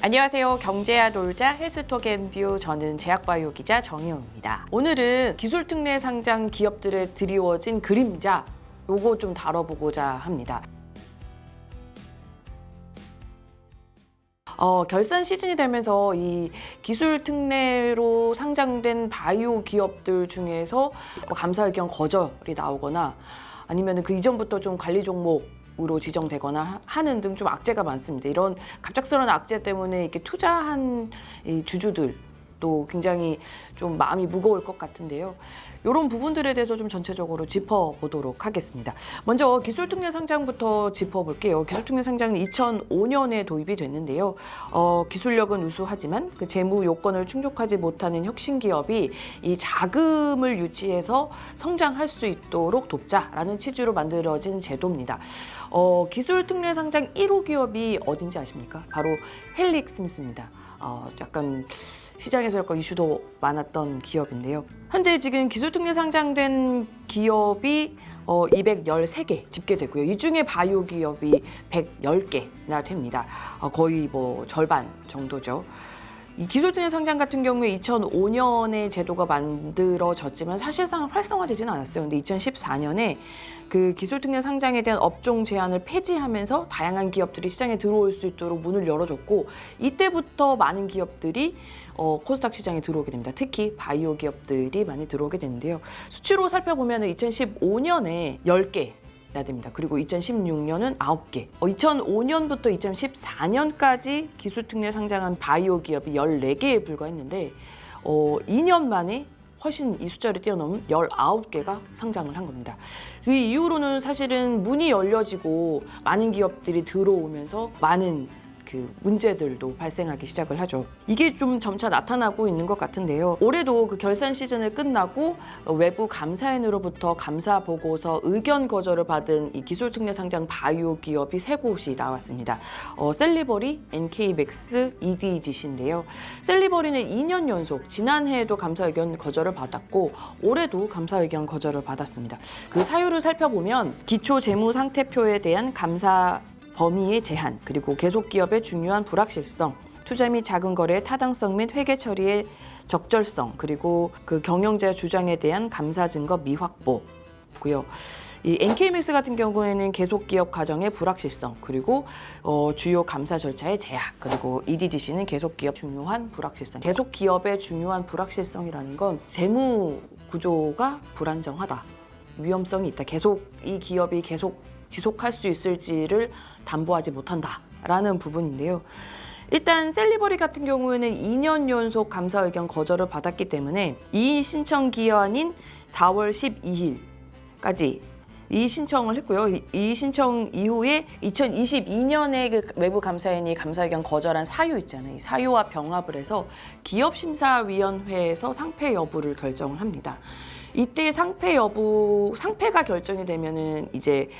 안녕하세요. 경제야 놀자 헬스톡 앤뷰, 저는 제약바이오 기자 정희영입니다. 오늘은 기술특례 상장 기업들에 드리워진 그림자, 요거 좀 다뤄보고자 합니다. 결산 시즌이 되면서 이 기술 특례로 상장된 바이오 기업들 중에서 감사 의견 거절이 나오거나 아니면 그 이전부터 좀 관리 종목으로 지정되거나 하는 등 좀 악재가 많습니다. 이런 갑작스러운 악재 때문에 이렇게 투자한 이 주주들도 굉장히 좀 마음이 무거울 것 같은데요. 이런 부분들에 대해서 좀 전체적으로 짚어보도록 하겠습니다. 먼저 기술특례 상장부터 짚어볼게요. 기술특례 상장은 2005년에 도입이 됐는데요. 기술력은 우수하지만 그 재무 요건을 충족하지 못하는 혁신기업이 이 자금을 유치해서 성장할 수 있도록 돕자라는 취지로 만들어진 제도입니다. 기술특례 상장 1호 기업이 어딘지 아십니까? 바로 헬릭스미스입니다. 약간 시장에서 약간 이슈도 많았던 기업인데요. 현재 지금 기술특례 상장된 기업이 213개 집계되고요. 이 중에 바이오 기업이 110개나 됩니다. 거의 절반 정도죠. 이 기술특례 상장 같은 경우에 2005년에 제도가 만들어졌지만 사실상 활성화되지는 않았어요. 근데 2014년에 그 기술특례 상장에 대한 업종 제한을 폐지하면서 다양한 기업들이 시장에 들어올 수 있도록 문을 열어줬고, 이때부터 많은 기업들이 코스닥 시장에 들어오게 됩니다. 특히 바이오 기업들이 많이 들어오게 되는데요. 수치로 살펴보면 2015년에 10개나 됩니다. 그리고 2016년은 9개. 2005년부터 2014년까지 기술특례 상장한 바이오 기업이 14개에 불과했는데 2년 만에 훨씬 이 숫자를 뛰어넘은 19개가 상장을 한 겁니다. 그 이후로는 사실은 문이 열려지고 많은 기업들이 들어오면서 많은 그 문제들도 발생하기 시작을 하죠. 이게 좀 점차 나타나고 있는 것 같은데요. 올해도 그 결산 시즌을 끝나고 외부 감사인으로부터 감사 보고서 의견 거절을 받은 이 기술특례 상장 바이오 기업이 3곳이 나왔습니다. 셀리버리, NK맥스, EDGC인데요. 셀리버리는 2년 연속 지난해에도 감사 의견 거절을 받았고 올해도 감사 의견 거절을 받았습니다. 그 사유를 살펴보면 기초 재무 상태표에 대한 감사 범위의 제한, 그리고 계속 기업의 중요한 불확실성, 투자 및 자금 거래의 타당성 및 회계 처리의 적절성, 그리고 그 경영자 주장에 대한 감사 증거 미확보고요. 이 NK맥스 같은 경우에는 계속 기업 과정의 불확실성, 그리고 주요 감사 절차의 제약, 그리고 EDGC는 계속 기업 중요한 불확실성. 계속 기업의 중요한 불확실성이라는 건 재무 구조가 불안정하다, 위험성이 있다, 계속 이 기업이 계속 지속할 수 있을지를 담보하지 못한다라는 부분인데요. 일단 셀리버리 같은 경우에는 2년 연속 감사 의견 거절을 받았기 때문에 이 신청 기한인 4월 12일까지 이 신청을 했고요. 이 신청 이후에 2022년에 그 외부 감사인이 감사 의견 거절한 사유 있잖아요. 이 사유와 병합을 해서 기업심사위원회에서 상패 여부를 결정을 합니다. 이때 상패가 결정이 되면은 이제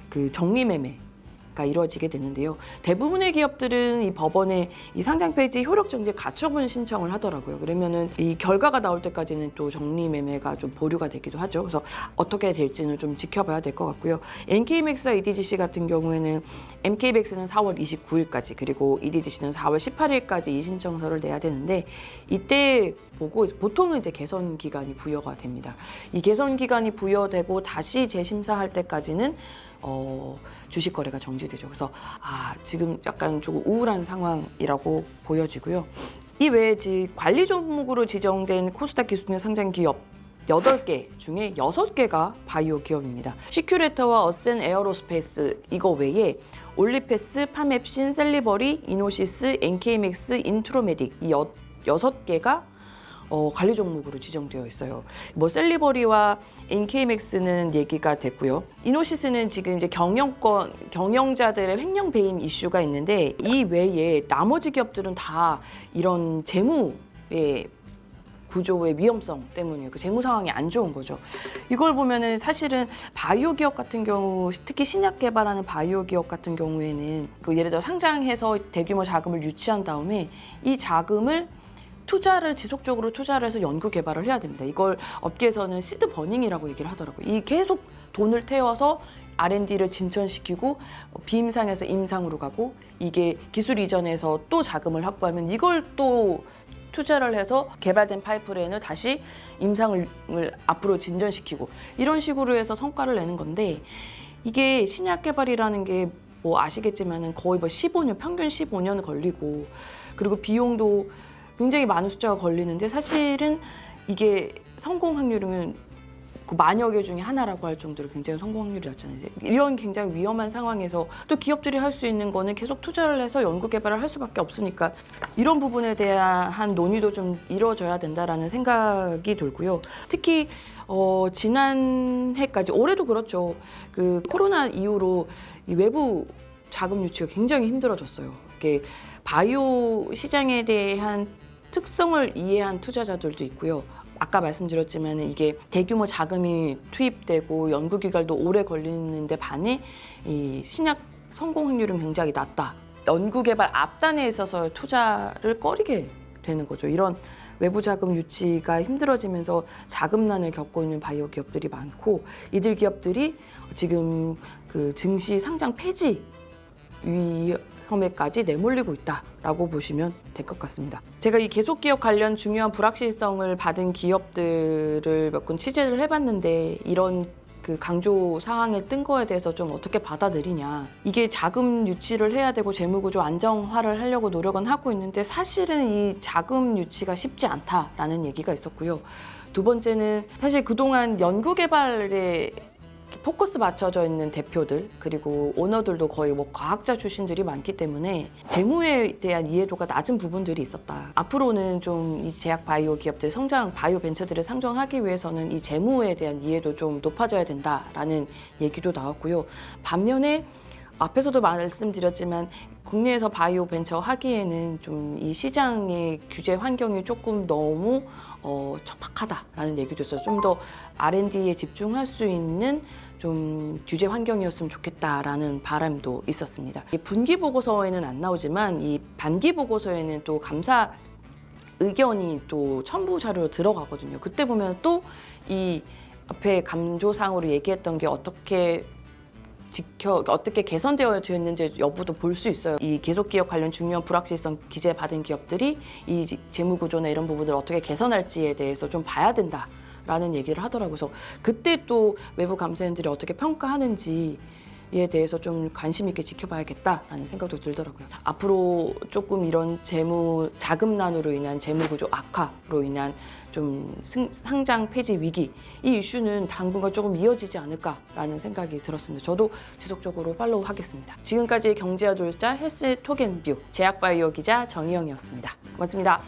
그 정리매매가 이루어지게 되는데요. 대부분의 기업들은 이 법원에 이 상장 폐지 효력 정지 가처분 신청을 하더라고요. 그러면은 이 결과가 나올 때까지는 또 정리매매가 좀 보류가 되기도 하죠. 그래서 어떻게 될지는 좀 지켜봐야 될 것 같고요. NK맥스와 EDGC 같은 경우에는 NK맥스는 4월 29일까지, 그리고 EDGC는 4월 18일까지 이 신청서를 내야 되는데, 이때 보통은 이제 개선 기간이 부여가 됩니다. 이 개선 기간이 부여되고 다시 재심사할 때까지는 주식 거래가 정지되죠. 그래서 지금 약간 조금 우울한 상황이라고 보여지고요. 이 외에 관리 종목으로 지정된 코스닥 기술특례 상장 기업 8개 중에 6개가 바이오 기업입니다. 시큐레터와 어센 에어로스페이스 이거 외에 올리패스, 파맵신, 셀리버리, 이노시스, NK맥스, 인트로메딕 이 6개가 관리 종목으로 지정되어 있어요. 셀리버리와 NK맥스는 얘기가 됐고요. 이노시스는 지금 이제 경영자들의 횡령 배임 이슈가 있는데, 이 외에 나머지 기업들은 다 이런 재무의 구조의 위험성 때문이에요. 그 재무 상황이 안 좋은 거죠. 이걸 보면은 사실은 바이오 기업 같은 경우, 특히 신약 개발하는 바이오 기업 같은 경우에는 예를 들어 상장해서 대규모 자금을 유치한 다음에 이 자금을 지속적으로 투자를 해서 연구 개발을 해야 됩니다. 이걸 업계에서는 시드 버닝이라고 얘기를 하더라고요. 이 계속 돈을 태워서 R&D를 진전시키고 비임상에서 임상으로 가고 이게 기술 이전에서 또 자금을 확보하면 이걸 또 투자를 해서 개발된 파이프라인을 다시 임상을 앞으로 진전시키고 이런 식으로 해서 성과를 내는 건데 이게 신약 개발이라는 게 뭐 아시겠지만은 거의 뭐 15년, 평균 15년 걸리고 그리고 비용도 굉장히 많은 숫자가 걸리는데 사실은 이게 성공 확률은 그 만여 개 중에 하나라고 할 정도로 굉장히 성공 확률이 낮잖아요. 이런 굉장히 위험한 상황에서 또 기업들이 할 수 있는 거는 계속 투자를 해서 연구 개발을 할 수밖에 없으니까 이런 부분에 대한 논의도 좀 이루어져야 된다라는 생각이 들고요. 특히 지난해까지 올해도 그렇죠. 그 코로나 이후로 이 외부 자금 유치가 굉장히 힘들어졌어요. 이게 바이오 시장에 대한 특성을 이해한 투자자들도 있고요. 아까 말씀드렸지만 이게 대규모 자금이 투입되고 연구 기간도 오래 걸리는데 반해 이 신약 성공 확률은 굉장히 낮다. 연구 개발 앞단에 있어서 투자를 꺼리게 되는 거죠. 이런 외부 자금 유치가 힘들어지면서 자금난을 겪고 있는 바이오 기업들이 많고 이들 기업들이 지금 그 증시 상장 폐지 위험에까지 내몰리고 있다라고 보시면 될 것 같습니다. 제가 이 계속 기업 관련 중요한 불확실성을 받은 기업들을 몇 군 취재를 해봤는데 이런 그 강조 사항에 뜬 거에 대해서 좀 어떻게 받아들이냐. 이게 자금 유치를 해야 되고 재무구조 안정화를 하려고 노력은 하고 있는데 사실은 이 자금 유치가 쉽지 않다라는 얘기가 있었고요. 두 번째는 사실 그동안 연구개발에 포커스 맞춰져 있는 대표들 그리고 오너들도 거의 뭐 과학자 출신들이 많기 때문에 재무에 대한 이해도가 낮은 부분들이 있었다. 앞으로는 좀 이 제약 바이오 기업들 성장 바이오 벤처들을 상정하기 위해서는 이 재무에 대한 이해도 좀 높아져야 된다라는 얘기도 나왔고요. 반면에 앞에서도 말씀드렸지만 국내에서 바이오 벤처 하기에는 좀 이 시장의 규제 환경이 조금 너무 척박하다라는 얘기도 있어요. 좀 더 R&D에 집중할 수 있는 좀 규제 환경이었으면 좋겠다라는 바람도 있었습니다. 이 분기 보고서에는 안 나오지만 이 반기 보고서에는 또 감사 의견이 또 첨부 자료로 들어가거든요. 그때 보면 또 이 앞에 감조사항으로 얘기했던 게 어떻게 개선되어 있는지 여부도 볼 수 있어요. 이 계속 기업 관련 중요한 불확실성 기재 받은 기업들이 이 재무 구조나 이런 부분들을 어떻게 개선할지에 대해서 좀 봐야 된다라는 얘기를 하더라고요. 그래서 그때 또 외부 감사인들이 어떻게 평가하는지에 대해서 좀 관심 있게 지켜봐야겠다라는 생각도 들더라고요. 앞으로 조금 이런 자금난으로 인한 재무 구조 악화로 인한 좀 상장 폐지 위기 이 이슈는 당분간 조금 이어지지 않을까라는 생각이 들었습니다. 저도 지속적으로 팔로우 하겠습니다. 지금까지 경제와 돌자 헬스톡앤뷰 제약바이오 기자 정희영이었습니다. 고맙습니다.